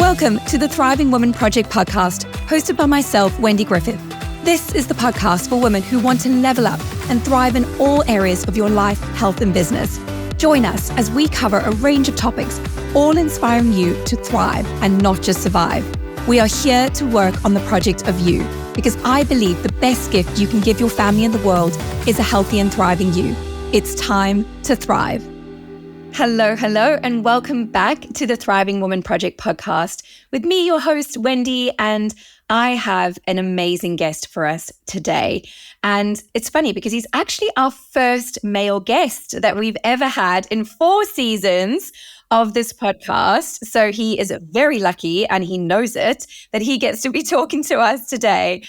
Welcome to the Thriving Woman Project podcast, hosted by myself, Wendy Griffith. This is the podcast for women who want to level up and thrive in all areas of your life, health, and business. Join us as we cover a range of topics, all inspiring you to thrive and not just survive. We are here to work on the project of you, because I believe the best gift you can give your family and the world is a healthy and thriving you. It's time to thrive. Hello, and welcome back to the Thriving Woman Project podcast with me, your host, Wendy, and I have an amazing guest for us today. And it's funny because he's actually our first male guest that we've ever had in 4 seasons of this podcast. So he is very lucky, and he knows it, that he gets to be talking to us today.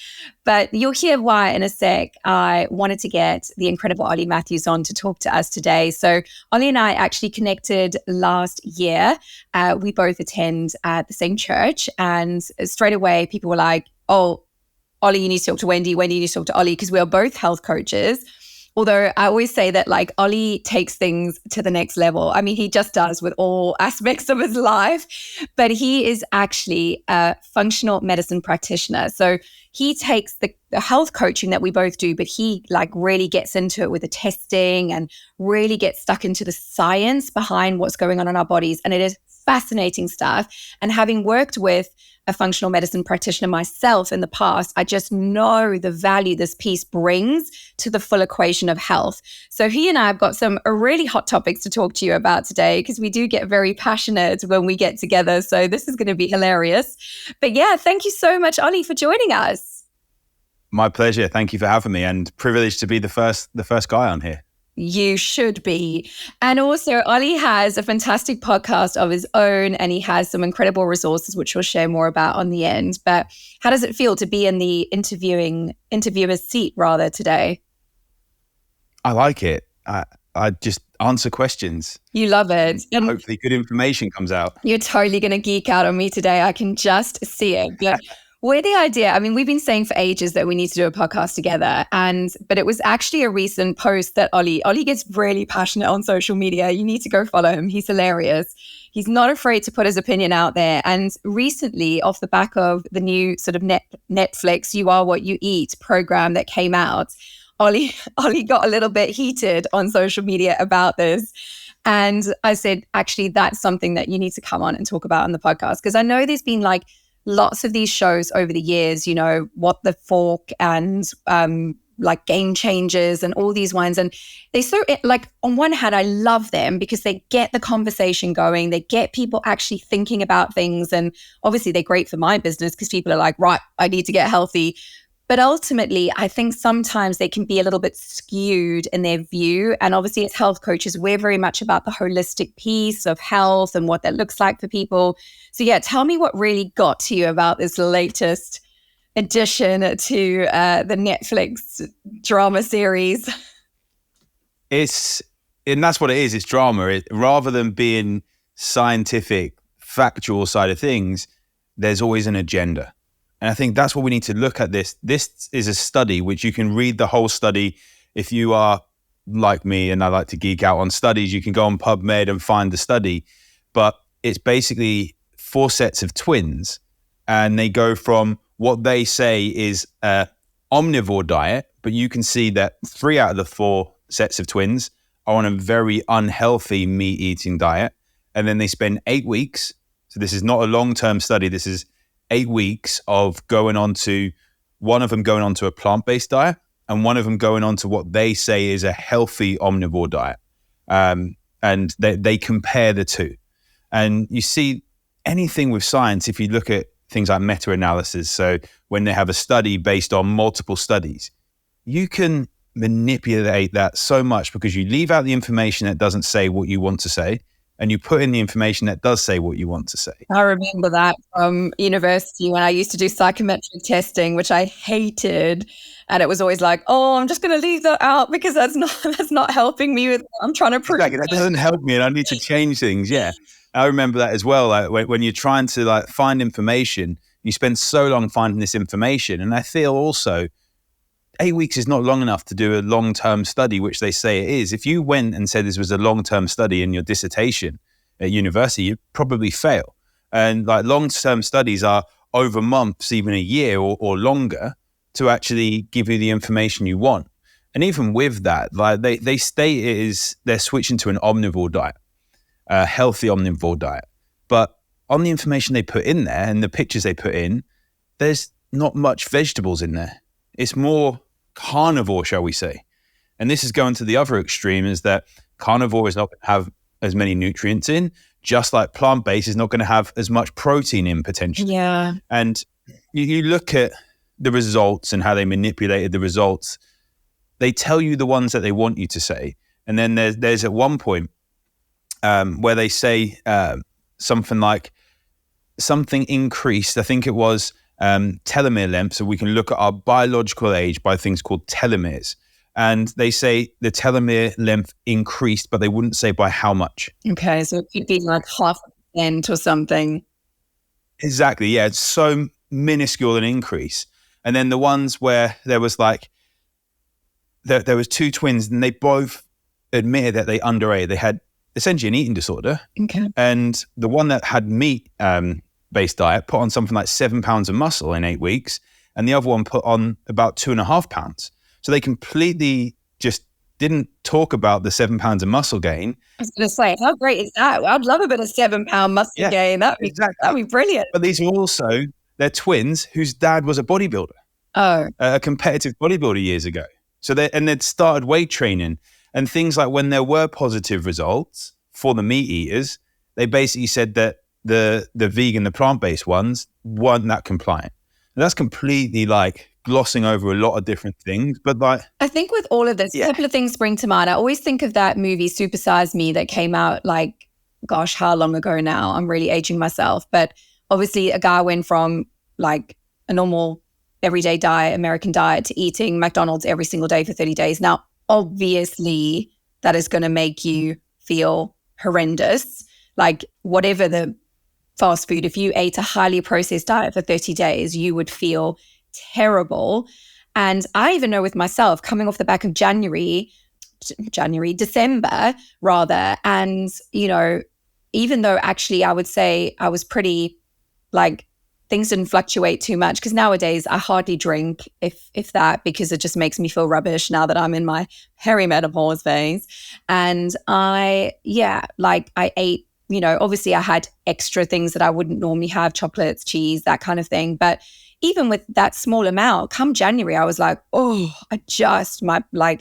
But you'll hear why in a sec. I wanted to get the incredible Ollie Matthews on to talk to us today. So Ollie and I actually connected last year. We both attend at the same church, and straight away people were like, oh, Ollie, you need to talk to Wendy. Wendy, you need to talk to Ollie, because we are both health coaches. Although I always say that Ollie takes things to the next level. I mean, he just does with all aspects of his life, but he is actually a functional medicine practitioner. So he takes the health coaching that we both do, but he really gets into it with the testing and really gets stuck into the science behind what's going on in our bodies. And it is fascinating stuff. And having worked with a functional medicine practitioner myself in the past, I just know the value this piece brings to the full equation of health. So he and I have got some really hot topics to talk to you about today, because we do get very passionate when we get together. So this is going to be hilarious. But yeah, thank you so much, Ollie, for joining us. My pleasure. Thank you for having me, and privileged to be the first guy on here. You should be. And also, Ollie has a fantastic podcast of his own, and he has some incredible resources, which we'll share more about on the end. But how does it feel to be in the interviewer's seat rather today? I like it. I just answer questions. You love it. And hopefully good information comes out. You're totally going to geek out on me today. I can just see it. But where the idea, I mean, we've been saying for ages that we need to do a podcast together. But it was actually a recent post that Ollie gets really passionate on social media. You need to go follow him. He's hilarious. He's not afraid to put his opinion out there. And recently, off the back of the new sort of Netflix, You Are What You Eat program that came out, Ollie got a little bit heated on social media about this. And I said, actually, that's something that you need to come on and talk about on the podcast. Because I know there's been lots of these shows over the years, What the Fork and Game Changers and all these ones. And they on one hand, I love them because they get the conversation going. They get people actually thinking about things. And obviously they're great for my business because people are like, right, I need to get healthy. But ultimately, I think sometimes they can be a little bit skewed in their view. And obviously, as health coaches, we're very much about the holistic piece of health and what that looks like for people. So yeah, tell me what really got to you about this latest addition to the Netflix drama series. And that's what it is. It's drama. Rather than being scientific, factual side of things, there's always an agenda. And I think that's what we need to look at this. This is a study which you can read the whole study. If you are like me and I like to geek out on studies, you can go on PubMed and find the study. But it's basically 4 sets of twins, and they go from what they say is a omnivore diet, but you can see that 3 out of the 4 sets of twins are on a very unhealthy meat-eating diet. And then they spend 8 weeks. So this is not a long-term study. This is 8 weeks of one of them going on to a plant-based diet, and one of them going on to what they say is a healthy omnivore diet. And they compare the two. And you see anything with science, if you look at things like meta-analysis, so when they have a study based on multiple studies, you can manipulate that so much because you leave out the information that doesn't say what you want to say, and you put in the information that does say what you want to say. I remember that from university when I used to do psychometric testing, which I hated. And it was always like, oh, I'm just going to leave that out because that's not helping me with what I'm trying to prove. Exactly. That doesn't help me and I need to change things. Yeah. I remember that as well. When you're trying to find information, you spend so long finding this information. And I feel also 8 weeks is not long enough to do a long-term study, which they say it is. If you went and said this was a long-term study in your dissertation at university, you'd probably fail. And like long-term studies are over months, even a year or longer, to actually give you the information you want. And even with that, like they state it is they're switching to an omnivore diet, a healthy omnivore diet. But on the information they put in there and the pictures they put in, there's not much vegetables in there. It's more carnivore, shall we say. And this is going to the other extreme, is that carnivore is not going to have as many nutrients in, just like plant-based is not going to have as much protein in potentially. Yeah. And you look at the results and how they manipulated the results. They tell you the ones that they want you to say. And then there's at one point where they say something like, something increased, I think it was telomere length, so we can look at our biological age by things called telomeres. And they say the telomere length increased, but they wouldn't say by how much. Okay, so it could be like 0.5% or something. Exactly, yeah. It's so minuscule an increase. And then the ones where there was like, there was two twins and they both admitted that they underate. They had essentially an eating disorder. Okay. And the one that had meat-based diet put on something like 7 pounds of muscle in 8 weeks. And the other one put on about 2.5 pounds. So they completely just didn't talk about the 7 pounds of muscle gain. I was going to say, how great is that? I'd love a bit of 7 pound muscle gain. That'd be brilliant. But these are also, they're twins whose dad was a bodybuilder. Oh. A competitive bodybuilder years ago. So they'd started weight training, and things like when there were positive results for the meat eaters, they basically said that the vegan, the plant-based ones weren't that compliant. And that's completely like glossing over a lot of different things. But like, I think with all of this, a couple of things spring to mind. I always think of that movie Super Size Me that came out like, gosh, how long ago now? I'm really aging myself. But obviously a guy went from like a normal everyday diet, American diet, to eating McDonald's every single day for 30 days. Now, obviously that is going to make you feel horrendous. Like whatever the fast food, if you ate a highly processed diet for 30 days, you would feel terrible. And I even know with myself, coming off the back of December rather. And, you know, even though actually I would say I was pretty like, things didn't fluctuate too much, because nowadays I hardly drink, if that, because it just makes me feel rubbish now that I'm in my perimenopause phase. And I ate, you know, obviously I had extra things that I wouldn't normally have, chocolates, cheese, that kind of thing. But even with that small amount, come January, I was like, my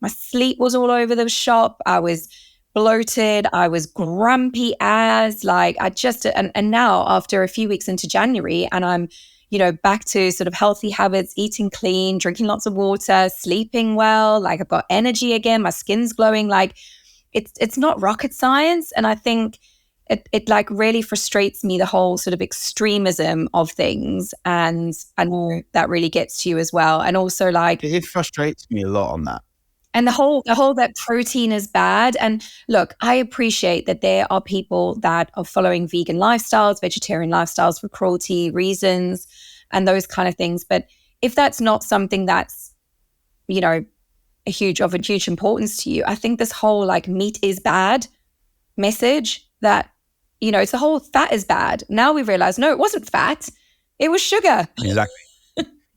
sleep was all over the shop. I was bloated. I was grumpy as like, and now after a few weeks into January, and I'm, you know, back to sort of healthy habits, eating clean, drinking lots of water, sleeping well, like I've got energy again, my skin's glowing, like it's not rocket science. And I think it like really frustrates me, the whole sort of extremism of things. And I know that really gets to you as well. And also like, it frustrates me a lot on that. And the whole that protein is bad. And look, I appreciate that there are people that are following vegan lifestyles, vegetarian lifestyles for cruelty reasons and those kind of things. But if that's not something that's, you know, of huge importance to you, I think this whole like meat is bad message that, you know, it's the whole fat is bad. Now we realize, no, it wasn't fat. It was sugar. Exactly.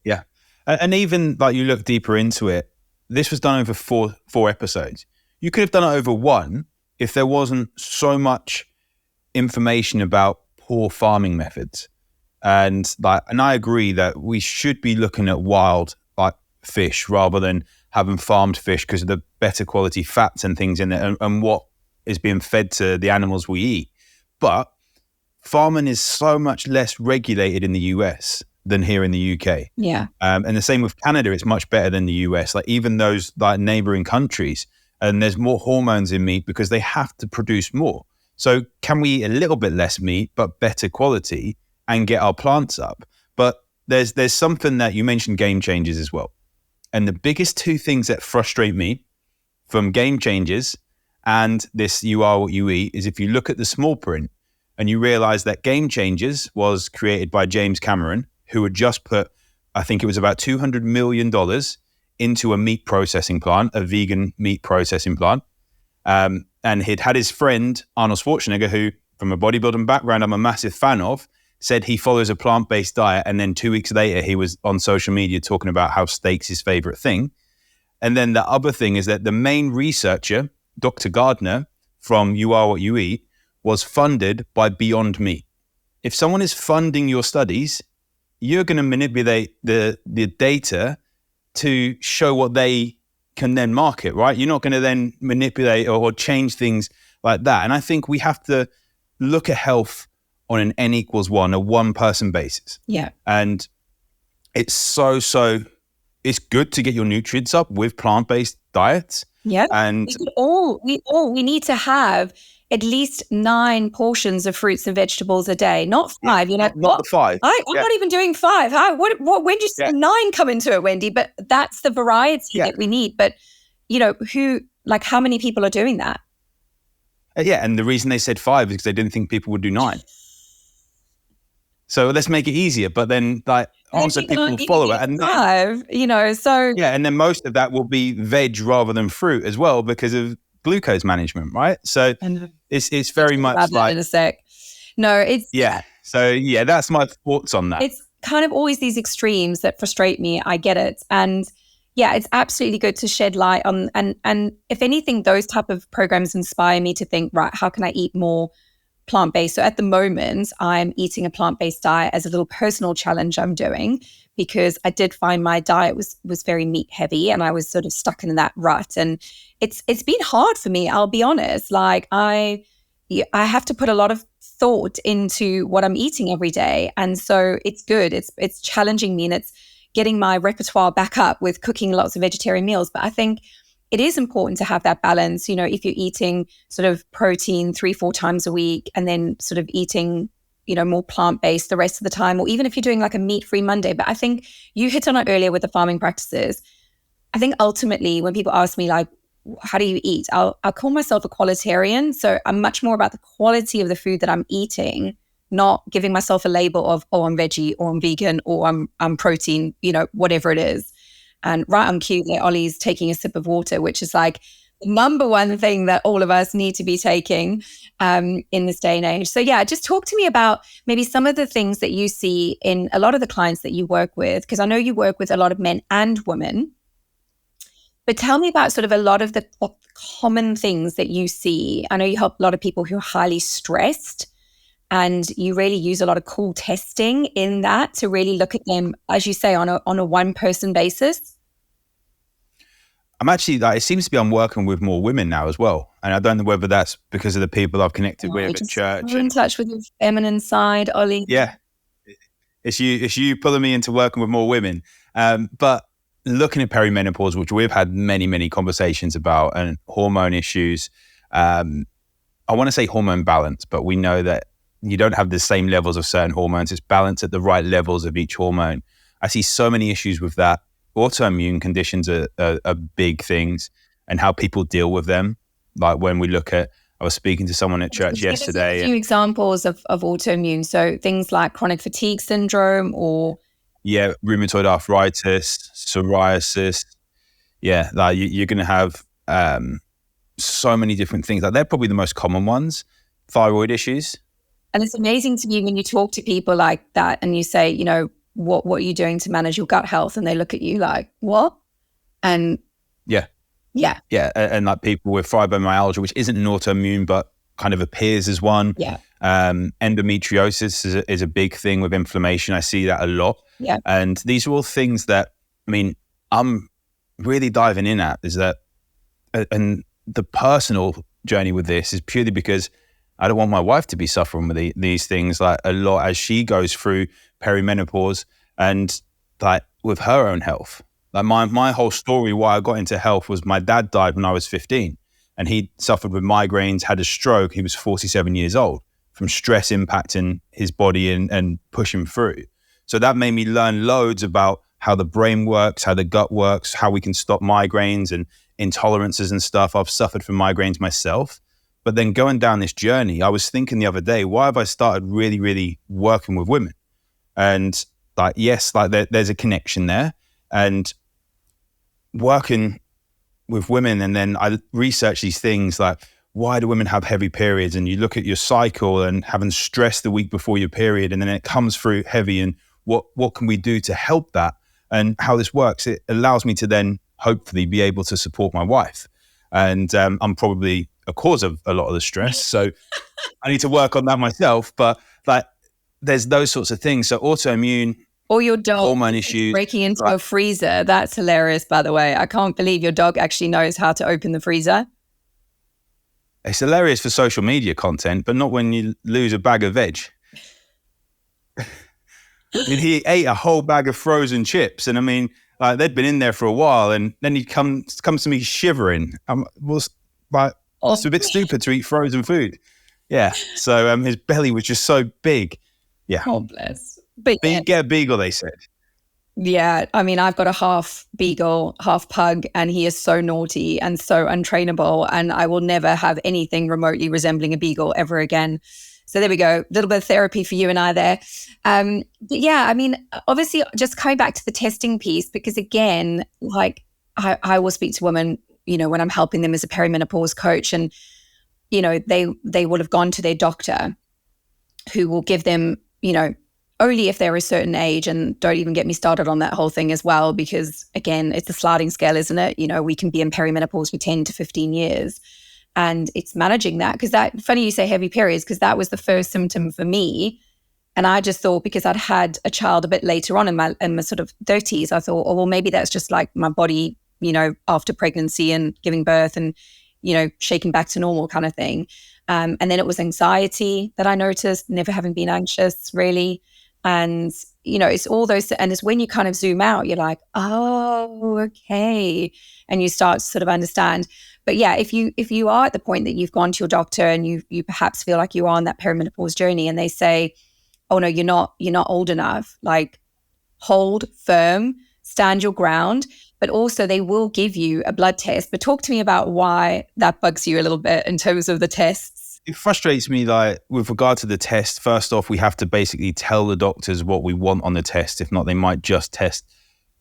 Yeah. And even like you look deeper into it, this was done over four episodes. You could have done it over one if there wasn't so much information about poor farming methods. And I agree that we should be looking at wild like fish rather than having farmed fish because of the better quality fats and things in it and what is being fed to the animals we eat. But farming is so much less regulated in the US than here in the UK. Yeah. And the same with Canada, it's much better than the US. Like even those like neighboring countries, and there's more hormones in meat because they have to produce more. So can we eat a little bit less meat, but better quality and get our plants up? But there's something that you mentioned, game changers as well. And the biggest two things that frustrate me from game changers and this you are what you eat is if you look at the small print and you realize that Game Changers was created by James Cameron, who had just put, I think it was about $200 million into a meat processing plant, a vegan meat processing plant. And he'd had his friend, Arnold Schwarzenegger, who from a bodybuilding background I'm a massive fan of, said he follows a plant-based diet, and then 2 weeks later he was on social media talking about how steak's his favorite thing. And then the other thing is that the main researcher, Dr. Gardner from You Are What You Eat, was funded by Beyond Meat. If someone is funding your studies, you're going to manipulate the data to show what they can then market, right? You're not going to then manipulate or change things like that. And I think we have to look at health on an N equals 1, a one-person basis. Yeah. And it's it's good to get your nutrients up with plant-based diets. Yeah. And we need to have at least 9 portions of fruits and vegetables a day, not 5. Not the 5. I'm not even doing 5. When did you see 9 come into it, Wendy? But that's the variety that we need. But how many people are doing that? And the reason they said 5 is because they didn't think people would do 9. So let's make it easier. But then, also people will follow it. And 5, so... Yeah, and then most of that will be veg rather than fruit as well because of glucose management, right? So it's very much like... in a sec. No, it's... Yeah. So, that's my thoughts on that. It's kind of always these extremes that frustrate me. I get it. And yeah, it's absolutely good to shed light on... And if anything, those type of programs inspire me to think, right, how can I eat more plant-based? So at the moment, I'm eating a plant-based diet as a little personal challenge I'm doing because I did find my diet was very meat heavy and I was sort of stuck in that rut. And it's been hard for me, I'll be honest. Like I have to put a lot of thought into what I'm eating every day. And so it's good. It's challenging me and it's getting my repertoire back up with cooking lots of vegetarian meals. But I think it is important to have that balance, if you're eating sort of protein 3-4 times a week and then sort of eating, more plant-based the rest of the time, or even if you're doing like a meat-free Monday. But I think you hit on it earlier with the farming practices. I think ultimately when people ask me like, how do you eat? I'll call myself a qualitarian. So I'm much more about the quality of the food that I'm eating, not giving myself a label of, I'm veggie or I'm vegan or I'm protein, whatever it is. And right on cue there, Ollie's taking a sip of water, which is like the number one thing that all of us need to be taking in this day and age. So yeah, just talk to me about maybe some of the things that you see in a lot of the clients that you work with, because I know you work with a lot of men and women. But tell me about sort of a lot of the common things that you see. I know you help a lot of people who are highly stressed, and you really use a lot of cool testing in that to really look at them, as you say, on a one-person basis. I'm actually, it seems to be I'm working with more women now as well. And I don't know whether that's because of the people I've connected with at church. You're in touch with your feminine side, Ollie. Yeah. It's you pulling me into working with more women. But looking at perimenopause, which we've had many, many conversations about, and hormone issues, I want to say hormone balance, but we know that you don't have the same levels of certain hormones. It's balanced at the right levels of each hormone. I see so many issues with that. Autoimmune conditions are big things, and how people deal with them. Like when we look at, I was speaking to someone at church yesterday. A few examples of autoimmune. So things like chronic fatigue syndrome or... Yeah, rheumatoid arthritis, psoriasis. Yeah, like you're going to have so many different things. Like they're probably the most common ones. Thyroid issues. And it's amazing to me when you talk to people like that and you say, what are you doing to manage your gut health? And they look at you like, what? And yeah. And like people with fibromyalgia, which isn't an autoimmune, but kind of appears as one. Yeah. Endometriosis is a big thing with inflammation. I see that a lot. Yeah. And these are all things that, I'm really diving in at, is that, and the personal journey with this is purely because I don't want my wife to be suffering with these things like a lot as she goes through perimenopause and like with her own health. Like my whole story, why I got into health was my dad died when I was 15 and he suffered with migraines, had a stroke. He was 47 years old from stress impacting his body and pushing through. So that made me learn loads about how the brain works, how the gut works, how we can stop migraines and intolerances and stuff. I've suffered from migraines myself. But then going down this journey, I was thinking the other day, why have I started really, really working with women? And like, yes, like there's a connection there. And working with women, and then I research these things like, why do women have heavy periods? And you look at your cycle and having stress the week before your period, and then it comes through heavy, and what can we do to help that? And how this works, it allows me to then hopefully be able to support my wife. And I'm probably a cause of a lot of the stress. So I need to work on that myself. But like, there's those sorts of things. So autoimmune, or your dog hormone issues. Breaking into a freezer. That's hilarious, by the way. I can't believe your dog actually knows how to open the freezer. It's hilarious for social media content, but not when you lose a bag of veg. I mean, he ate a whole bag of frozen chips, and I mean, like, they'd been in there for a while, and then he comes to me shivering. It's a bit stupid to eat frozen food. Yeah, so his belly was just so big. Yeah. Oh, bless. But get a beagle, they said. Yeah, I mean, I've got a half beagle, half pug, and he is so naughty and so untrainable, and I will never have anything remotely resembling a beagle ever again. So there we go. A little bit of therapy for you and I there. But yeah, I mean, obviously, just coming back to the testing piece, because again, like I will speak to women, you know, when I'm helping them as a perimenopause coach, and, you know, they will have gone to their doctor who will give them, you know, only if they're a certain age, and don't even get me started on that whole thing as well, because again, it's a sliding scale, isn't it? You know, we can be in perimenopause for 10 to 15 years. And it's managing that, because that, funny you say heavy periods, because that was the first symptom for me. And I just thought, because I'd had a child a bit later on in my sort of 30s, I thought, oh, well, maybe that's just like my body, you know, after pregnancy and giving birth and, you know, shaking back to normal kind of thing. And then it was anxiety that I noticed, never having been anxious really. And, you know, it's all those, and it's when you kind of zoom out, you're like, oh, okay. And you start to sort of understand. But yeah, if you are at the point that you've gone to your doctor and you perhaps feel like you are on that perimenopause journey, and they say, oh no, you're not old enough, like, hold firm, stand your ground. But also they will give you a blood test. But talk to me about why that bugs you a little bit in terms of the tests. It frustrates me, like, with regard to the test. First off, we have to basically tell the doctors what we want on the test. If not, they might just test,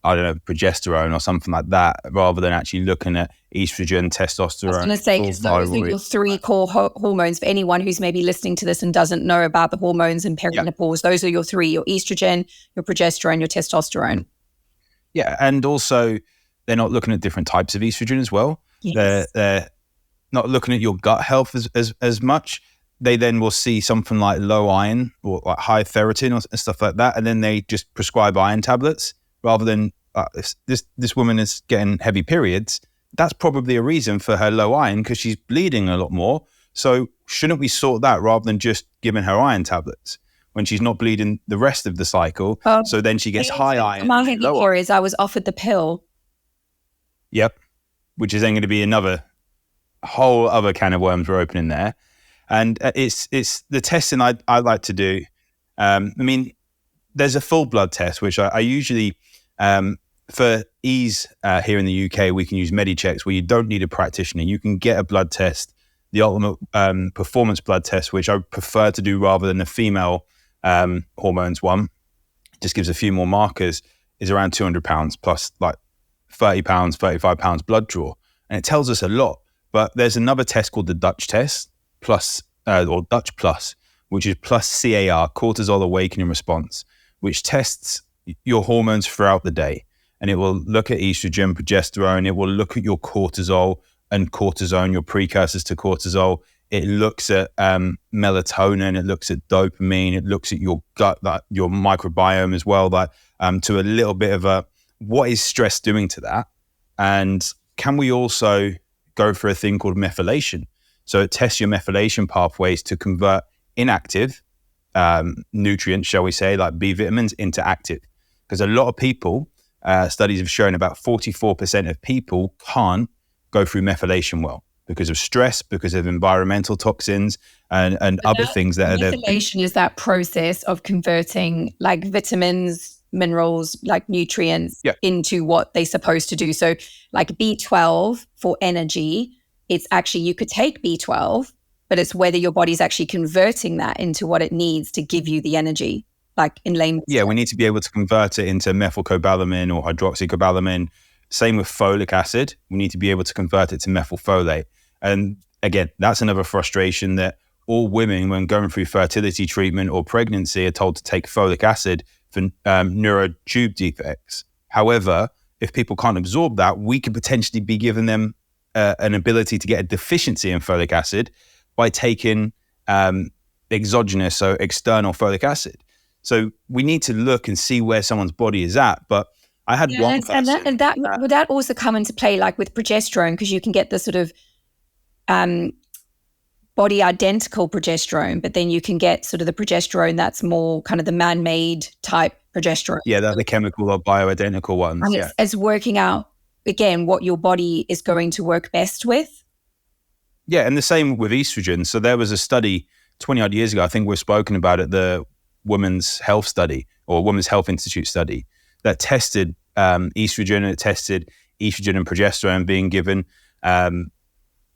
I don't know, progesterone or something like that, rather than actually looking at estrogen, testosterone. I was going to say, because those are your three core hormones. For anyone who's maybe listening to this and doesn't know about the hormones in perimenopause, those are your three: your estrogen, your progesterone, your testosterone. Yeah, and also they're not looking at different types of estrogen as well. Yes. They're not looking at your gut health as much. They then will see something like low iron or like high ferritin or stuff like that, and then they just prescribe iron tablets rather than if this woman is getting heavy periods. That's probably a reason for her low iron, because she's bleeding a lot more. So shouldn't we sort that rather than just giving her iron tablets when she's not bleeding the rest of the cycle? So then she gets high iron. My heavy periods, I was offered the pill. Yep, which is then going to be another whole other can of worms we're opening there. And it's the testing I like to do. I mean, there's a full blood test, which I usually, for ease here in the UK, we can use MediChecks, where you don't need a practitioner. You can get a blood test, the ultimate performance blood test, which I prefer to do rather than the female hormones one. It just gives a few more markers, is around £200 plus like £30, £35 blood draw. And it tells us a lot. But there's another test called the Dutch test plus, or Dutch plus, which is plus CAR, cortisol awakening response, which tests your hormones throughout the day. And it will look at estrogen, progesterone. It will look at your cortisol and cortisone, your precursors to cortisol. It looks at melatonin. It looks at dopamine. It looks at your gut, your microbiome as well, to a little bit of a, what is stress doing to that? And can we also go for a thing called methylation? So it tests your methylation pathways to convert inactive nutrients, shall we say, like B vitamins, into active. Because a lot of people, studies have shown about 44% of people can't go through methylation well because of stress, because of environmental toxins and other things that methylation is that process of converting like vitamins, minerals, like nutrients into what they're supposed to do. So like B12 for energy, it's actually, you could take B12, but it's whether your body's actually converting that into what it needs to give you the energy, like in layman's terms. We need to be able to convert it into methylcobalamin or hydroxycobalamin. Same with folic acid. We need to be able to convert it to methylfolate. And again, that's another frustration that all women, when going through fertility treatment or pregnancy, are told to take folic acid for neurotube defects. However, if people can't absorb that, we could potentially be giving them an ability to get a deficiency in folic acid by taking exogenous, so external folic acid. So we need to look and see where someone's body is at. But I had one person... And that would that also come into play, like with progesterone, because you can get the sort of body identical progesterone, but then you can get sort of the progesterone that's more kind of the man-made type progesterone. Yeah, they're the chemical or bioidentical ones. And it's working out, again, what your body is going to work best with. Yeah, and the same with estrogen. So there was a study 20 odd years ago, I think we've spoken about it, the Women's Health Study or Women's Health Institute study that tested estrogen, and it tested estrogen and progesterone being given.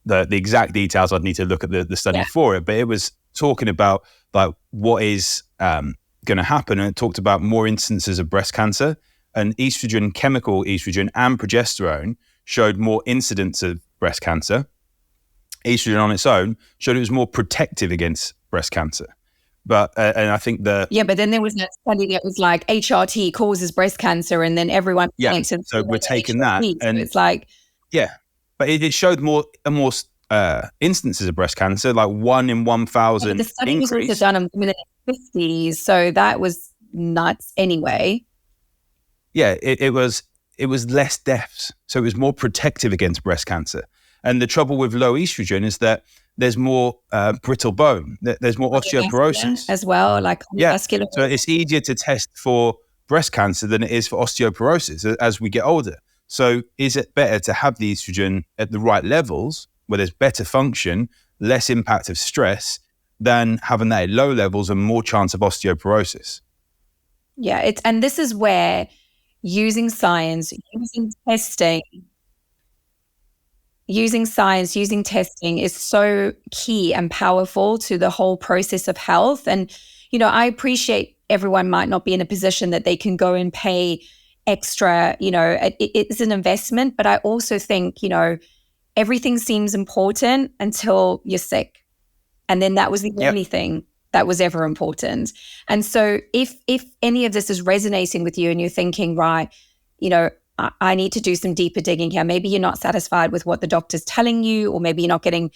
The exact details, I'd need to look at the study for it, but it was talking about like what is going to happen, and it talked about more instances of breast cancer, and estrogen, chemical estrogen and progesterone showed more incidence of breast cancer. Estrogen on its own showed it was more protective against breast cancer. But and I think but then there was that study that was like HRT causes breast cancer, and then everyone thinks so we're taking that, and it's like but it showed more instances of breast cancer, like 1 in 1,000 the study increase. was also done on women in their 50s, so that was nuts anyway. Yeah, it was less deaths, so it was more protective against breast cancer. And the trouble with low estrogen is that there's more brittle bone, there's more osteoporosis as well, like vascular. So it's easier to test for breast cancer than it is for osteoporosis as we get older. So is it better to have the estrogen at the right levels where there's better function, less impact of stress, than having that at low levels and more chance of osteoporosis? Yeah, and this is where using science, using testing, using testing is so key and powerful to the whole process of health. And, I appreciate everyone might not be in a position that they can go and pay extra, it's an investment, but I also think, everything seems important until you're sick. And then that was the only thing that was ever important. And so if any of this is resonating with you and you're thinking, right, I need to do some deeper digging here. Maybe you're not satisfied with what the doctor's telling you, or maybe you're not getting,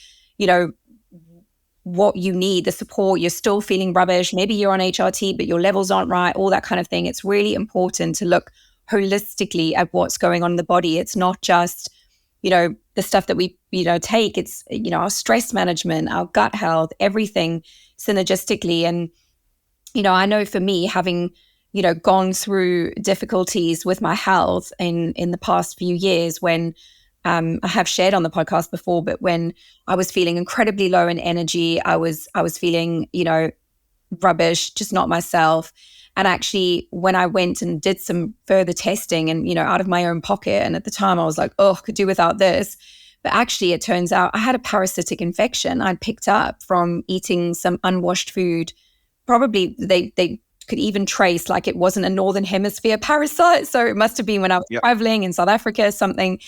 what you need, the support, you're still feeling rubbish. Maybe you're on HRT, but your levels aren't right, all that kind of thing. It's really important to look holistically at what's going on in the body. It's not just, the stuff that we, take. It's, our stress management, our gut health, everything synergistically. And, I know for me, having, gone through difficulties with my health in the past few years, when I have shared on the podcast before, but when I was feeling incredibly low in energy, I was feeling, rubbish, just not myself. And actually, when I went and did some further testing and, out of my own pocket, and at the time I was like, oh, could do without this. But actually, it turns out I had a parasitic infection I'd picked up from eating some unwashed food. Probably they could even trace, like, it wasn't a Northern Hemisphere parasite. So it must have been when I was traveling in South Africa or something.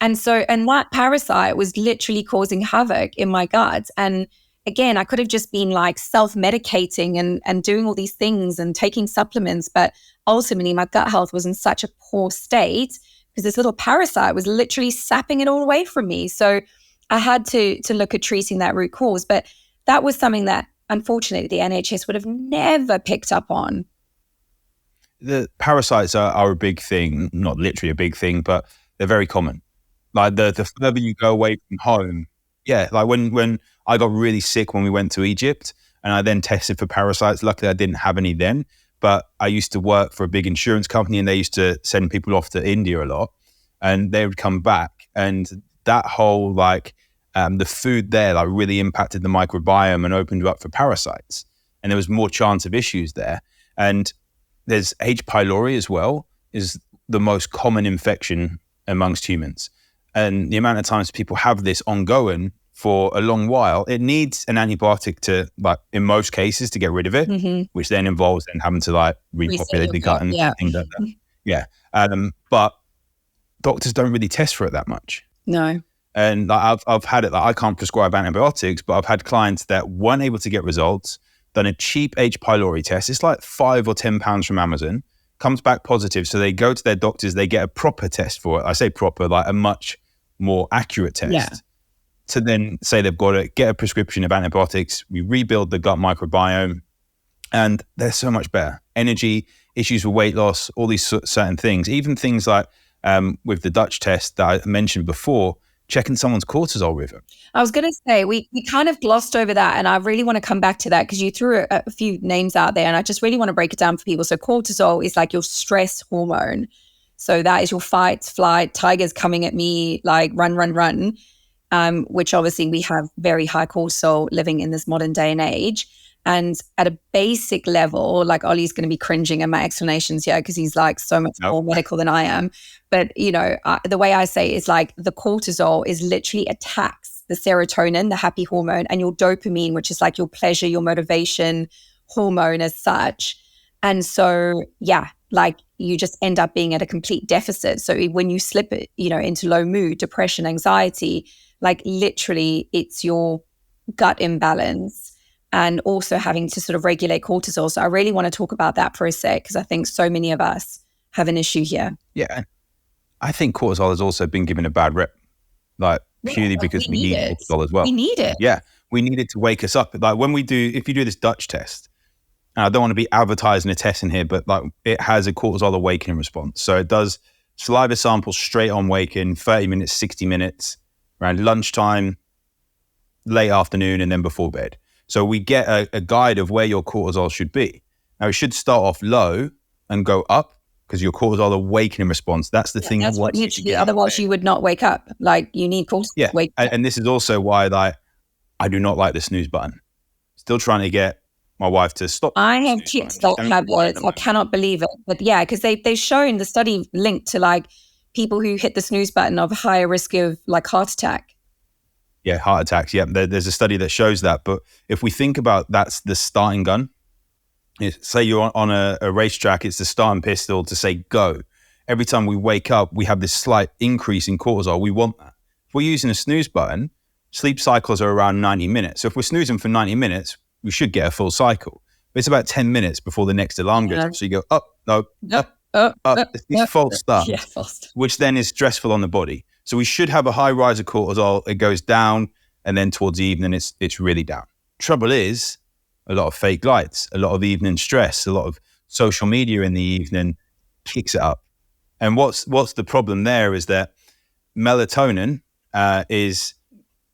And that parasite was literally causing havoc in my gut. And again, I could have just been like self-medicating and doing all these things and taking supplements. But ultimately, my gut health was in such a poor state because this little parasite was literally sapping it all away from me. So I had to look at treating that root cause. But that was something that, unfortunately, the NHS would have never picked up on. The parasites are a big thing, not literally a big thing, but they're very common. Like the further you go away from home, like when I got really sick when we went to Egypt, and I then tested for parasites. Luckily, I didn't have any then, but I used to work for a big insurance company, and they used to send people off to India a lot, and they would come back, and that whole the food there really impacted the microbiome and opened you up for parasites, and there was more chance of issues there. And there's H. pylori as well, is the most common infection amongst humans. And the amount of times people have this ongoing for a long while, it needs an antibiotic to, in most cases, to get rid of it, which then involves having to repopulate the gut and things like that. But doctors don't really test for it that much. No. And like, I've had it, like, I can't prescribe antibiotics, but I've had clients that weren't able to get results, done a cheap H. pylori test. It's like £5 or £10 from Amazon, comes back positive. So they go to their doctors, they get a proper test for it. I say proper, like a much more accurate test. To then say they've got to get a prescription of antibiotics. We rebuild the gut microbiome, and they're so much better. Energy, issues with weight loss, all these certain things, even things like with the Dutch test that I mentioned before, checking someone's cortisol rhythm. I was going to say, we kind of glossed over that, and I really want to come back to that because you threw a few names out there, and I just really want to break it down for people. So cortisol is like your stress hormone. So that is your fight, flight, tiger's coming at me, like run, run, run, which obviously we have very high cortisol living in this modern day and age. And at a basic level, like Ollie's going to be cringing at my explanations here because he's like so much more medical than I am. But, you know, the way I say it is like the cortisol is literally attacks the serotonin, the happy hormone, and your dopamine, which is like your pleasure, your motivation hormone as such. And so, yeah, like you just end up being at a complete deficit. So when you slip it, you know, into low mood, depression, anxiety, like literally it's your gut imbalance. And also having to sort of regulate cortisol. So I really want to talk about that for a sec because I think so many of us have an issue here. Yeah. I think cortisol has also been given a bad rep, like purely because we need cortisol as well. We need it. Yeah. We need it to wake us up. Like when if you do this Dutch test, and I don't want to be advertising a test in here, but like it has a cortisol awakening response. So it does saliva samples straight on waking, 30 minutes, 60 minutes, around lunchtime, late afternoon, and then before bed. So we get a guide of where your cortisol should be. Now, it should start off low and go up because your cortisol awakening response, that's the thing. That's what you should do. Otherwise, you would not wake up. Like you need cortisol to wake up. And this is also why like, I do not like the snooze button. Still trying to get my wife to stop. I have kids that have words. I cannot believe it. But yeah, because they've shown the study linked to like people who hit the snooze button of higher risk of like heart attack. Yeah, heart attacks. Yeah, there's a study that shows that. But if we think about that's the starting gun, say you're on a racetrack, it's the starting pistol to say go. Every time we wake up, we have this slight increase in cortisol. We want that. If we're using a snooze button, sleep cycles are around 90 minutes. So if we're snoozing for 90 minutes, we should get a full cycle. But it's about 10 minutes before the next alarm goes up. So you go up, no, up. It's these false starts, which then is stressful on the body. So we should have a high rise of cortisol. It goes down, and then towards the evening, it's really down. Trouble is, a lot of fake lights, a lot of evening stress, a lot of social media in the evening kicks it up. And what's the problem there is that melatonin is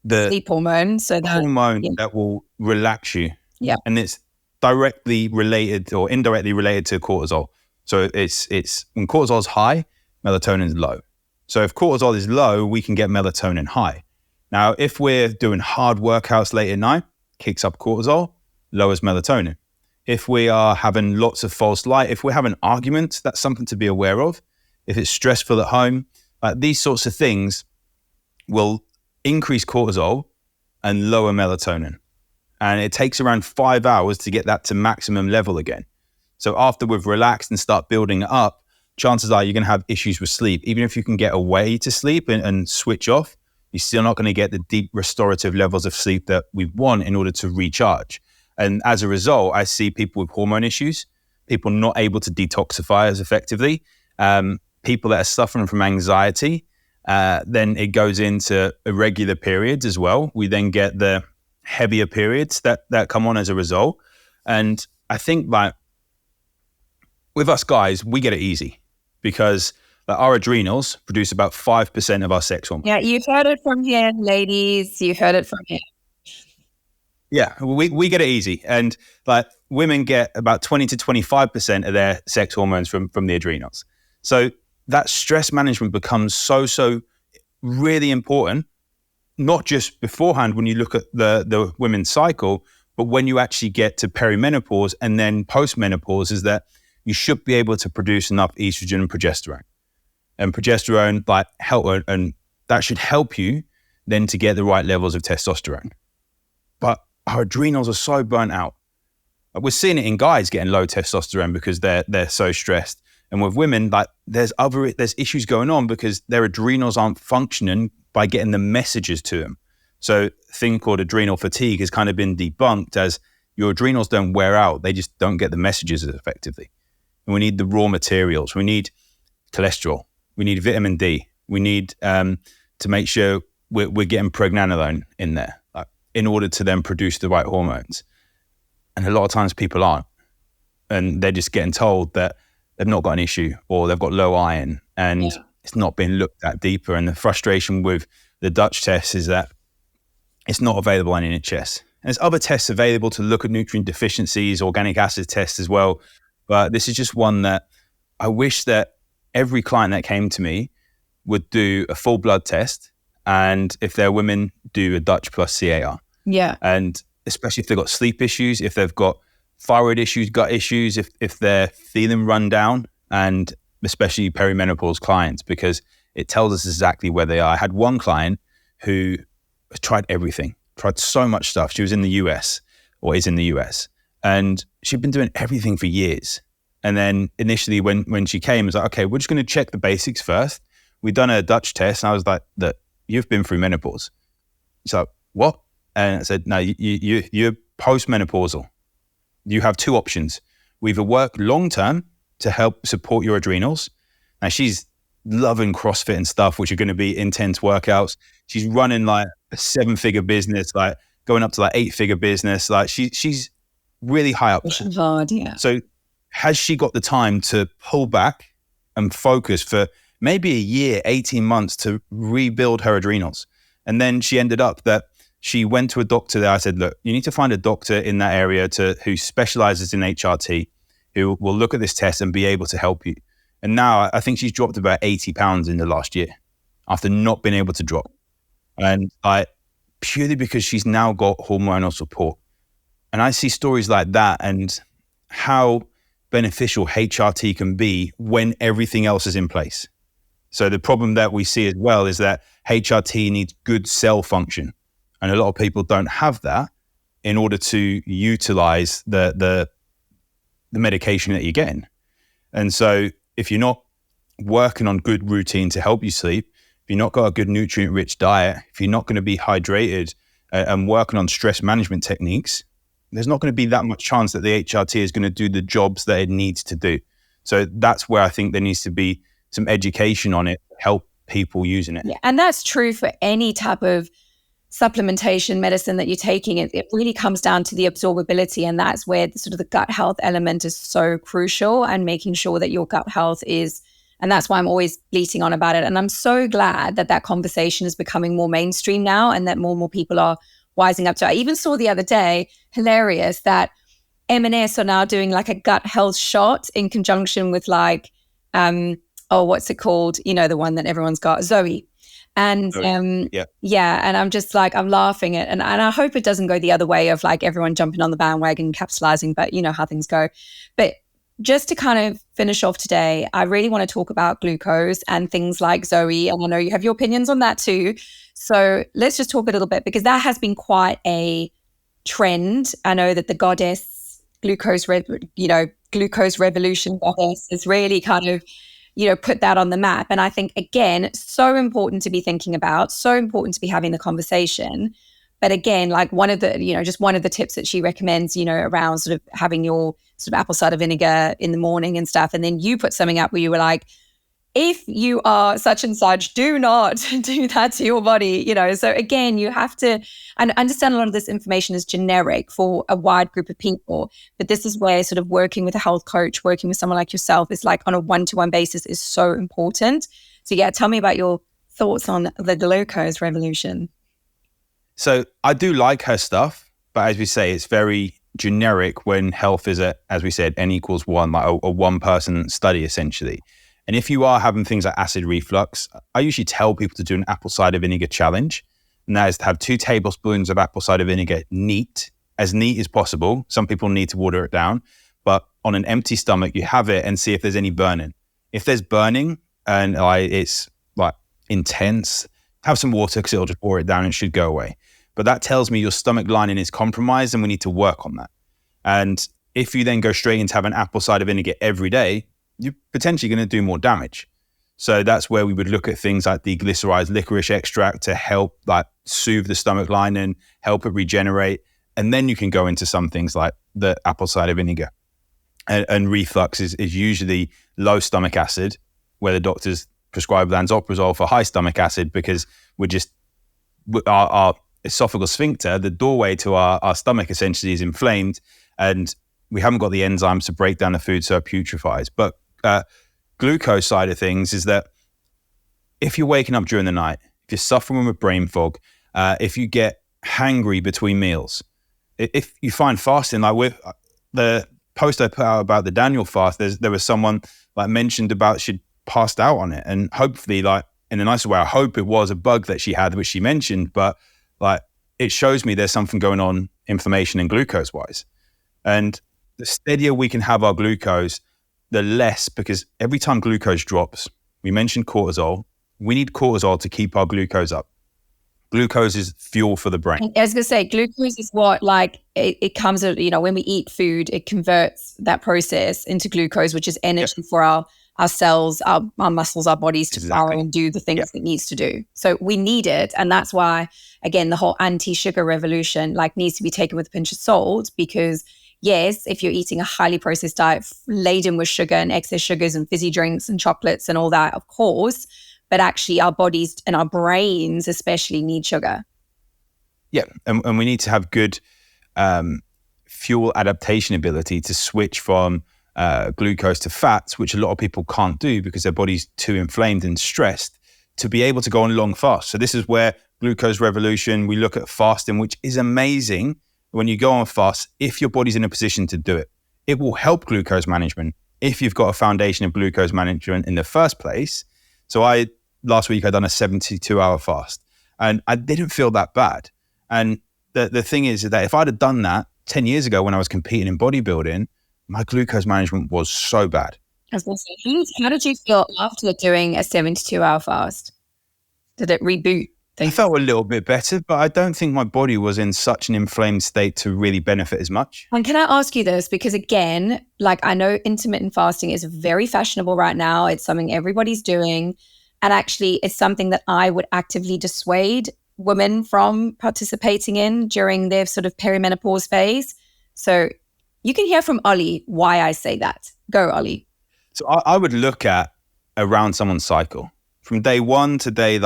the sleep hormone, so that will relax you. Yeah, and it's directly related or indirectly related to cortisol. So it's when cortisol is high, melatonin is low. So if cortisol is low, we can get melatonin high. Now, if we're doing hard workouts late at night, kicks up cortisol, lowers melatonin. If we are having lots of false light, if we're having arguments, that's something to be aware of. If it's stressful at home, these sorts of things will increase cortisol and lower melatonin. And it takes around 5 hours to get that to maximum level again. So after we've relaxed and start building it up, chances are you're going to have issues with sleep. Even if you can get away to sleep and switch off, you're still not going to get the deep restorative levels of sleep that we want in order to recharge. And as a result, I see people with hormone issues, people not able to detoxify as effectively, people that are suffering from anxiety. Then it goes into irregular periods as well. We then get the heavier periods that come on as a result. And I think like with us guys, we get it easy because our adrenals produce about 5% of our sex hormones. Yeah, you've heard it from here, ladies. You heard it from here. Yeah, we get it easy. And like women get about 20 to 25% of their sex hormones from the adrenals. So that stress management becomes so really important, not just beforehand when you look at the women's cycle, but when you actually get to perimenopause and then postmenopause, is that you should be able to produce enough estrogen and progesterone. And progesterone and that should help you then to get the right levels of testosterone. But our adrenals are so burnt out. We're seeing it in guys getting low testosterone because they're so stressed. And with women, like there's issues going on because their adrenals aren't functioning by getting the messages to them. So a thing called adrenal fatigue has kind of been debunked as your adrenals don't wear out. They just don't get the messages as effectively. And we need the raw materials. We need cholesterol. We need vitamin D. We need to make sure we're getting pregnenolone in there, like, in order to then produce the right hormones. And a lot of times people aren't. And they're just getting told that they've not got an issue or they've got low iron and it's not been looked at deeper. And the frustration with the Dutch test is that it's not available on NHS. And there's other tests available to look at nutrient deficiencies, organic acid tests as well. But this is just one that I wish that every client that came to me would do a full blood test. And if they're women, do a Dutch plus CAR. Yeah. And especially if they've got sleep issues, if they've got thyroid issues, gut issues, if they're feeling run down, and especially perimenopause clients, because it tells us exactly where they are. I had one client who tried everything, tried so much stuff. She was in the US, or is in the US, and she'd been doing everything for years. And then initially when she came, it was like, okay, we're just going to check the basics first. We'd done a Dutch test, and I was like, that you've been through menopause. She's like, what? And I said, no, you're postmenopausal. You have two options. We either work long-term to help support your adrenals. Now she's loving CrossFit and stuff, which are going to be intense workouts. She's running like a 7-figure business, like going up to like 8-figure business. Like she's really high up there. Hard, yeah. So has she got the time to pull back and focus for maybe a year, 18 months to rebuild her adrenals? And then she ended up that she went to a doctor there. I said, look, you need to find a doctor in that area who specializes in HRT, who will look at this test and be able to help you. And now I think she's dropped about 80 pounds in the last year after not being able to drop. And purely because she's now got hormonal support. And I see stories like that and how beneficial HRT can be when everything else is in place. So the problem that we see as well is that HRT needs good cell function. And a lot of people don't have that in order to utilize the medication that you're getting. And so if you're not working on good routine to help you sleep, if you're not got a good nutrient-rich diet, if you're not going to be hydrated and working on stress management techniques, there's not going to be that much chance that the HRT is going to do the jobs that it needs to do. So that's where I think there needs to be some education on it, help people using it. Yeah, and that's true for any type of supplementation medicine that you're taking. It really comes down to the absorbability, and that's where the gut health element is so crucial, and making sure that your gut health is, and that's why I'm always bleating on about it. And I'm so glad that conversation is becoming more mainstream now, and that more and more people are wising up to it. I even saw the other day, hilarious, that M&S are now doing like a gut health shot in conjunction with what's it called? You know, the one that everyone's got, Zoe. And and I'm just like, I'm laughing at, and I hope it doesn't go the other way of like everyone jumping on the bandwagon, capitalizing, but you know how things go. But just to kind of finish off today, I really want to talk about glucose and things like Zoe. And I know you have your opinions on that too. So let's just talk a little bit, because that has been quite a trend. I know that the goddess glucose revolution goddess is really kind of, put that on the map. And I think, again, so important to be thinking about, so important to be having the conversation. But again, like one of the, just one of the tips that she recommends, around sort of having your sort of apple cider vinegar in the morning and stuff. And then you put something up where you were like, if you are such and such, do not do that to your body, So again, you have to, and understand a lot of this information is generic for a wide group of people. But this is where sort of working with a health coach, working with someone like yourself is like on a one-to-one basis is so important. So yeah, tell me about your thoughts on the glucose revolution. So I do like her stuff, but as we say, it's very generic when health is as we said, N equals 1, like a one-person study essentially. And if you are having things like acid reflux, I usually tell people to do an apple cider vinegar challenge. And that is to have 2 tablespoons of apple cider vinegar neat as possible. Some people need to water it down, but on an empty stomach, you have it and see if there's any burning. If there's burning and it's like intense, have some water because it'll just water it down and it should go away. But that tells me your stomach lining is compromised and we need to work on that. And if you then go straight into having apple cider vinegar every day, you're potentially going to do more damage. So that's where we would look at things like deglycerized licorice extract to help like soothe the stomach lining, help it regenerate. And then you can go into some things like the apple cider vinegar. And reflux is usually low stomach acid, where the doctors prescribe lansoprazole for high stomach acid, because our esophageal sphincter, the doorway to our stomach, essentially is inflamed, and we haven't got the enzymes to break down the food so it putrefies. But glucose side of things is that if you're waking up during the night, if you're suffering with brain fog, if you get hangry between meals, if you find fasting, like with the post I put out about the Daniel fast, there was someone like mentioned about she'd passed out on it, and hopefully, like in a nicer way, I hope it was a bug that she had, which she mentioned, but like it shows me there's something going on inflammation and glucose wise. And the steadier we can have our glucose, the less, because every time glucose drops, we mentioned cortisol, we need cortisol to keep our glucose up. Glucose is fuel for the brain. I was going to say, glucose is what, like, it comes, when we eat food, it converts that process into glucose, which is energy for our cells, our muscles, our bodies to fire and do the things it needs to do. So we need it. And that's why, again, the whole anti-sugar revolution needs to be taken with a pinch of salt, because yes, if you're eating a highly processed diet laden with sugar and excess sugars and fizzy drinks and chocolates and all that, of course, but actually our bodies and our brains especially need sugar. Yeah, and we need to have good fuel adaptation ability to switch from glucose to fats, which a lot of people can't do because their body's too inflamed and stressed, to be able to go on long fasts. So this is where glucose revolution, we look at fasting, which is amazing. When you go on fast, if your body's in a position to do it, it will help glucose management if you've got a foundation of glucose management in the first place. So last week I done a 72-hour fast and I didn't feel that bad. And the thing is that if I'd have done that 10 years ago when I was competing in bodybuilding, my glucose management was so bad. I was going to say, how did you feel after doing a 72-hour fast? Did it reboot things? I felt a little bit better, but I don't think my body was in such an inflamed state to really benefit as much. And can I ask you this? Because again, I know intermittent fasting is very fashionable right now. It's something everybody's doing. And actually, it's something that I would actively dissuade women from participating in during their sort of perimenopause phase. So you can hear from Ollie why I say that. Go, Ollie. So I would look at around someone's cycle from day 1 to day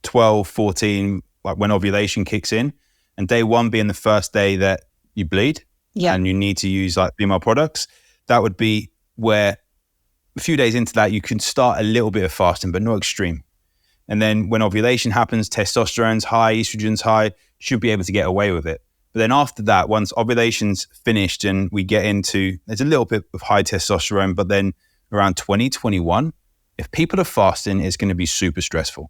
12, 14, when ovulation kicks in, and day 1 being the first day that you bleed and you need to use female products. That would be where a few days into that, you can start a little bit of fasting, but not extreme. And then when ovulation happens, testosterone's high, estrogen's high, should be able to get away with it. But then after that, once ovulation's finished and we get into, there's a little bit of high testosterone, but then around 2021, if people are fasting, it's going to be super stressful.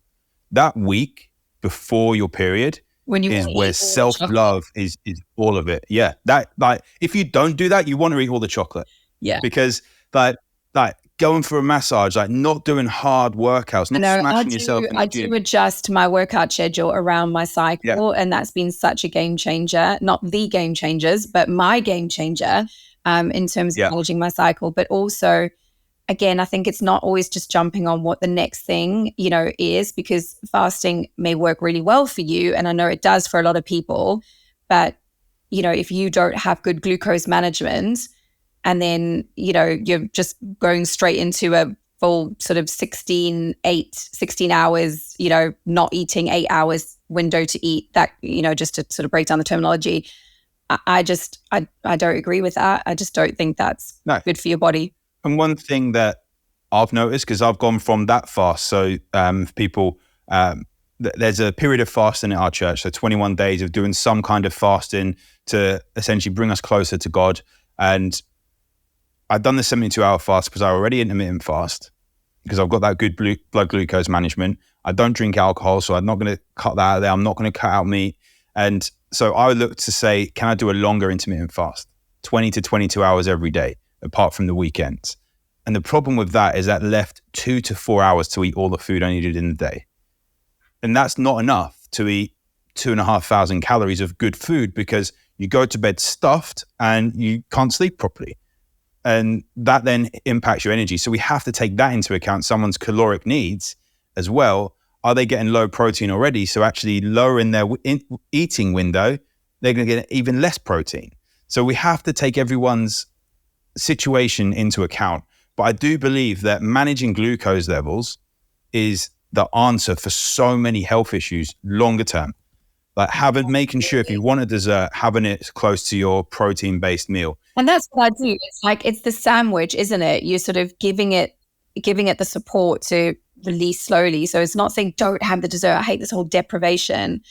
That week before your period is where self-love is all of it. Yeah. That if you don't do that, you want to eat all the chocolate. Yeah. Because going for a massage, not doing hard workouts, not smashing yourself in the gym. I do adjust my workout schedule around my cycle, and that's been such a game changer. Not the game changers, but my game changer in terms of managing my cycle. But also, again, I think it's not always just jumping on what the next thing, is, because fasting may work really well for you. And I know it does for a lot of people. But, if you don't have good glucose management, and then, you're just going straight into a full sort of 16 hours, not eating 8 hours window to eat, that, just to sort of break down the terminology. I don't agree with that. I just don't think that's good for your body. And one thing that I've noticed, because I've gone from that fast, so people, there's a period of fasting at our church, so 21 days of doing some kind of fasting to essentially bring us closer to God. And I've done the 72-hour fast because I already intermittent fast, because I've got that good blood glucose management. I don't drink alcohol, so I'm not going to cut that out of there. I'm not going to cut out meat. And so I would look to say, can I do a longer intermittent fast, 20 to 22 hours every day, apart from the weekends? And the problem with that is that left 2 to 4 hours to eat all the food I needed in the day. And that's not enough to eat 2,500 calories of good food, because you go to bed stuffed and you can't sleep properly. And that then impacts your energy. So we have to take that into account, someone's caloric needs as well. Are they getting low protein already? So actually lowering their eating window, they're going to get even less protein. So we have to take everyone's situation into account. But I do believe that managing glucose levels is the answer for so many health issues longer term. Like making sure if you want a dessert, having it close to your protein-based meal. And that's what I do. It's like, it's the sandwich, isn't it? You're sort of giving it the support to release slowly. So it's not saying don't have the dessert. I hate this whole deprivation.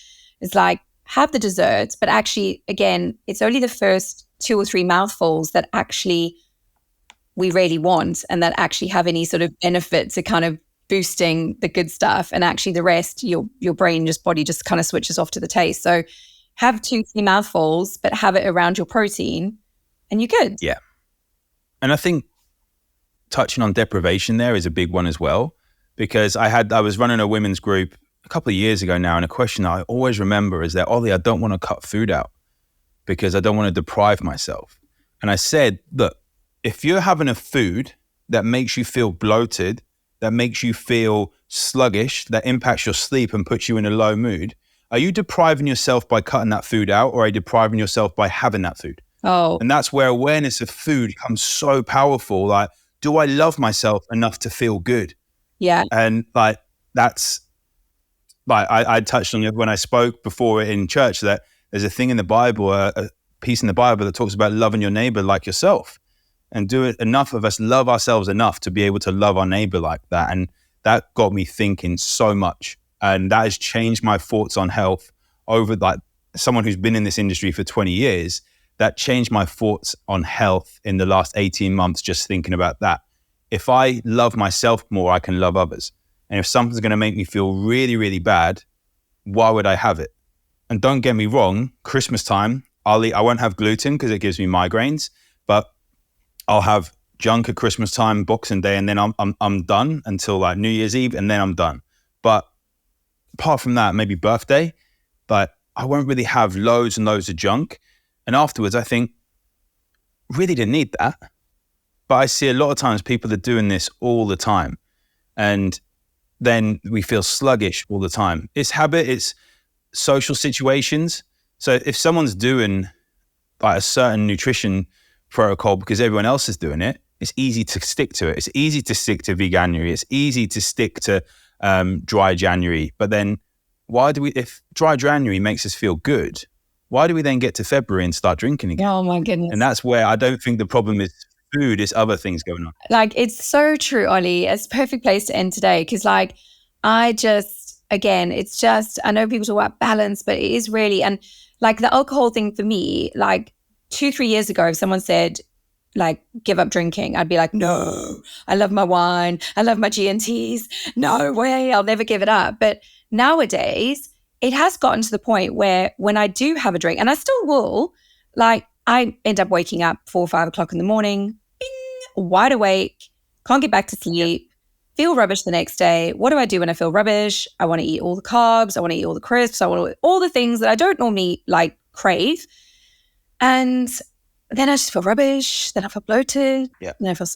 It's like, have the desserts, but actually, again, it's only the first 2 or 3 mouthfuls that actually we really want and that actually have any sort of benefit to kind of boosting the good stuff. And actually the rest, your brain, body just kind of switches off to the taste. So have 2, 3 mouthfuls, but have it around your protein and you're good. Yeah. And I think touching on deprivation there is a big one as well, because I was running a women's group a couple of years ago now, and a question I always remember is that, Ollie, I don't want to cut food out because I don't want to deprive myself. And I said, look, if you're having a food that makes you feel bloated, that makes you feel sluggish, that impacts your sleep and puts you in a low mood, are you depriving yourself by cutting that food out, or are you depriving yourself by having that food? Oh. And that's where awareness of food becomes so powerful. Like, do I love myself enough to feel good? Yeah. And like, that's like, I touched on it when I spoke before in church, that there's a thing in the Bible, a piece in the Bible that talks about loving your neighbor like yourself. And enough of us love ourselves enough to be able to love our neighbor like that. And that got me thinking so much. And that has changed my thoughts on health over, like, someone who's been in this industry for 20 years. That changed my thoughts on health in the last 18 months, just thinking about that. If I love myself more, I can love others. And if something's going to make me feel really, really bad, why would I have it? And don't get me wrong, Christmas time, I won't have gluten because it gives me migraines, but I'll have junk at Christmas time, Boxing Day, and then I'm done until like New Year's Eve, and then I'm done. But apart from that, maybe birthday, but I won't really have loads and loads of junk. And afterwards, I think, really didn't need that. But I see a lot of times people are doing this all the time. And then we feel sluggish all the time. It's habit, it's social situations. So if someone's doing like a certain nutrition protocol because everyone else is doing it, it's easy to stick to it. It's easy to stick to veganuary. It's easy to stick to dry January. But then if dry January makes us feel good, why do we then get to February and start drinking again? Oh my goodness. And that's where I don't think the problem is food, it's other things going on. Like, it's so true, Ollie. It's a perfect place to end today because, like, I know people talk about balance, but it is really, and like the alcohol thing for me, like 2-3 years ago, if someone said, like, give up drinking, I'd be like, no, I love my wine. I love my G&Ts. No way, I'll never give it up. But nowadays, it has gotten to the point where when I do have a drink, and I still will, like, I end up waking up 4 or 5 o'clock in the morning, bing, wide awake, can't get back to sleep, feel rubbish the next day. What do I do when I feel rubbish? I want to eat all the carbs. I want to eat all the crisps. I want to eat all the things that I don't normally like crave. And then I just feel rubbish. Then I feel bloated. Yeah. Then I feel,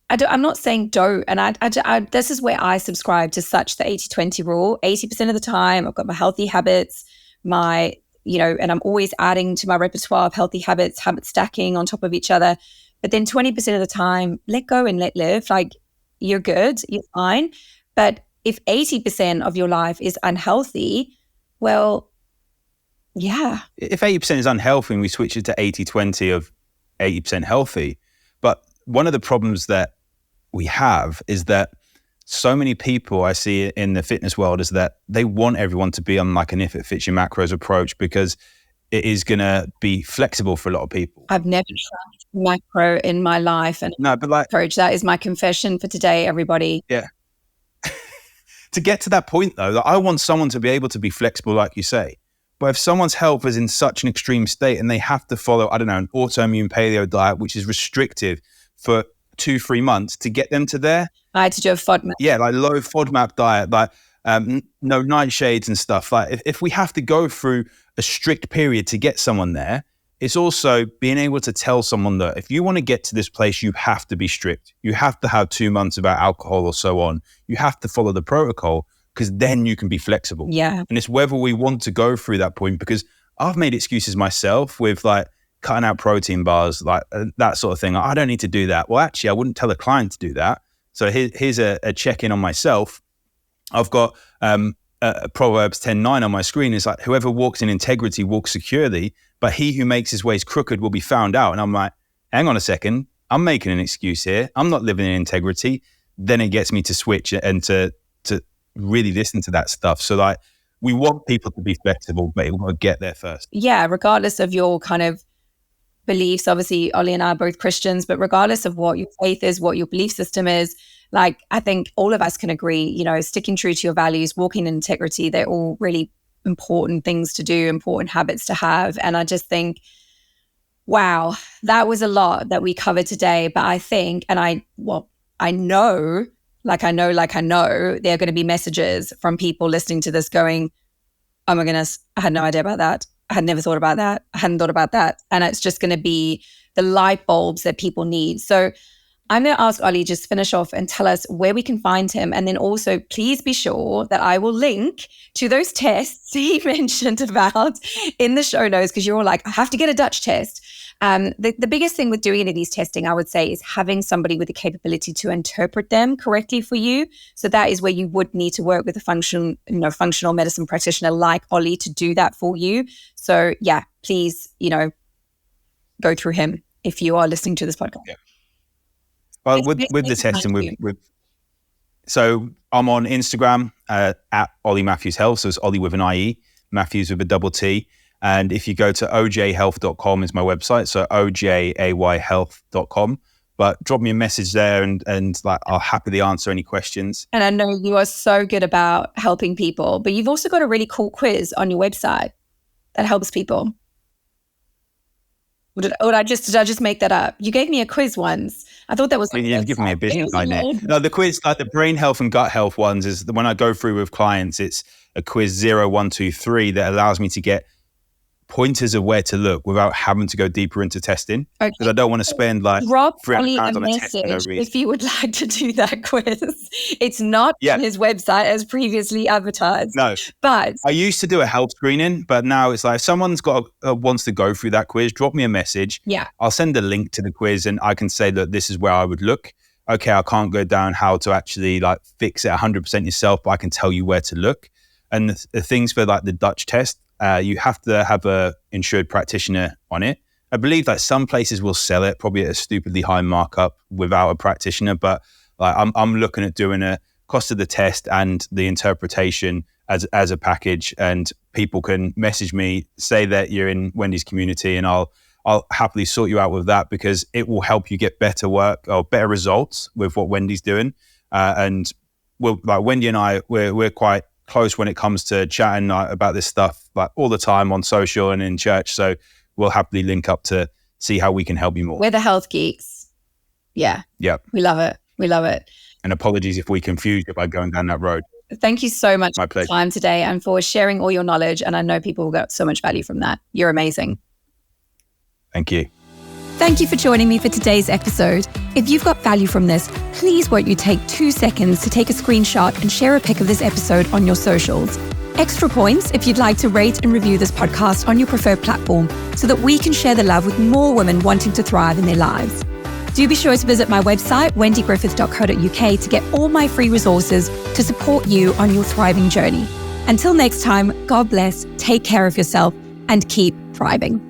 and I'm not saying don't. And this is where I subscribe to such the 80-20 rule. 80% of the time, I've got my healthy habits, and I'm always adding to my repertoire of healthy habits, habit stacking on top of each other. But then 20% of the time, let go and let live. Like, you're good, you're fine. But if 80% of your life is unhealthy, well, yeah. If 80% is unhealthy and we switch it to 80-20 of 80% healthy, but one of the problems that we have is that so many people I see in the fitness world is that they want everyone to be on like an if it fits your macros approach because it is going to be flexible for a lot of people. I've never tried macro in my life. And no, but like, courage, that is my confession for today, everybody. Yeah. To get to that point though, I want someone to be able to be flexible, like you say. But if someone's health is in such an extreme state and they have to follow, I don't know, an autoimmune paleo diet, which is restrictive for 2-3 months to get them to there. I had to do a FODMAP. Yeah, like low FODMAP diet, like no nightshades and stuff. Like if we have to go through a strict period to get someone there, it's also being able to tell someone that if you want to get to this place, you have to be strict. You have to have 2 months without alcohol or so on. You have to follow the protocol, because then you can be flexible. Yeah. And it's whether we want to go through that point, because I've made excuses myself with like cutting out protein bars, like that sort of thing. I don't need to do that. Well, actually, I wouldn't tell a client to do that. So here's a check-in on myself. I've got Proverbs 10:9 on my screen. It's like, whoever walks in integrity walks securely, but he who makes his ways crooked will be found out. And I'm like, hang on a second, I'm making an excuse here. I'm not living in integrity. Then it gets me to switch and to really listen to that stuff. So like, we want people to be flexible, but we've got to get there first. Yeah, regardless of your kind of beliefs, obviously Ollie and I are both Christians, but regardless of what your faith is, what your belief system is, like, I think all of us can agree, you know, sticking true to your values, walking in integrity, they're all really important things to do, important habits to have. And I just think, wow, that was a lot that we covered today. But I think, and I know, there are going to be messages from people listening to this going, oh my goodness, I had no idea about that. I had never thought about that. I hadn't thought about that. And it's just going to be the light bulbs that people need. So I'm going to ask Ollie just finish off and tell us where we can find him. And then also, please be sure that I will link to those tests he mentioned about in the show notes, because you're all like, I have to get a Dutch test. The biggest thing with doing any of these testing, I would say, is having somebody with the capability to interpret them correctly for you. So that is where you would need to work with a functional medicine practitioner like Ollie to do that for you. So yeah, please, go through him if you are listening to this podcast. Yeah. Well, with the testing, so I'm on Instagram at Ollie Matthews Health. So it's Ollie with an IE, Matthews with a double T. And if you go to ojhealth.com is my website, so ojayhealth.com. But drop me a message there and like, I'll happily answer any questions. And I know you are so good about helping people, but you've also got a really cool quiz on your website that helps people. Did I just make that up? You gave me a quiz once. I thought that was... You've given me a business idea. No, the quiz, like the brain health and gut health ones, is when I go through with clients, it's a quiz 0, 1, 2, 3 that allows me to get pointers of where to look without having to go deeper into testing. Okay. Because I don't want to spend like £300 on a test for no reason. If you would like to do that quiz. It's not on his website as previously advertised. No. But I used to do a health screening, but now it's like if someone's wants to go through that quiz, drop me a message. Yeah. I'll send a link to the quiz and I can say that this is where I would look. Okay, I can't go down how to actually like fix it 100% yourself, but I can tell you where to look. And the things for like the Dutch test, you have to have a insured practitioner on it. I believe that some places will sell it probably at a stupidly high markup without a practitioner, but like I'm looking at doing a cost of the test and the interpretation as a package, and people can message me, say that you're in Wendy's community, and I'll happily sort you out with that, because it will help you get better work or better results with what Wendy's doing. And like Wendy and I, we're quite close when it comes to chatting about this stuff like all the time on social and in church. So we'll happily link up to see how we can help you more. We're the health geeks. Yeah. Yeah. We love it. We love it. And apologies if we confuse you by going down that road. Thank you so much for your time today and for sharing all your knowledge. And I know people will get so much value from that. You're amazing. Thank you. Thank you for joining me for today's episode. If you've got value from this, please won't you take 2 seconds to take a screenshot and share a pic of this episode on your socials. Extra points if you'd like to rate and review this podcast on your preferred platform so that we can share the love with more women wanting to thrive in their lives. Do be sure to visit my website, wendygriffith.co.uk, to get all my free resources to support you on your thriving journey. Until next time, God bless, take care of yourself, and keep thriving.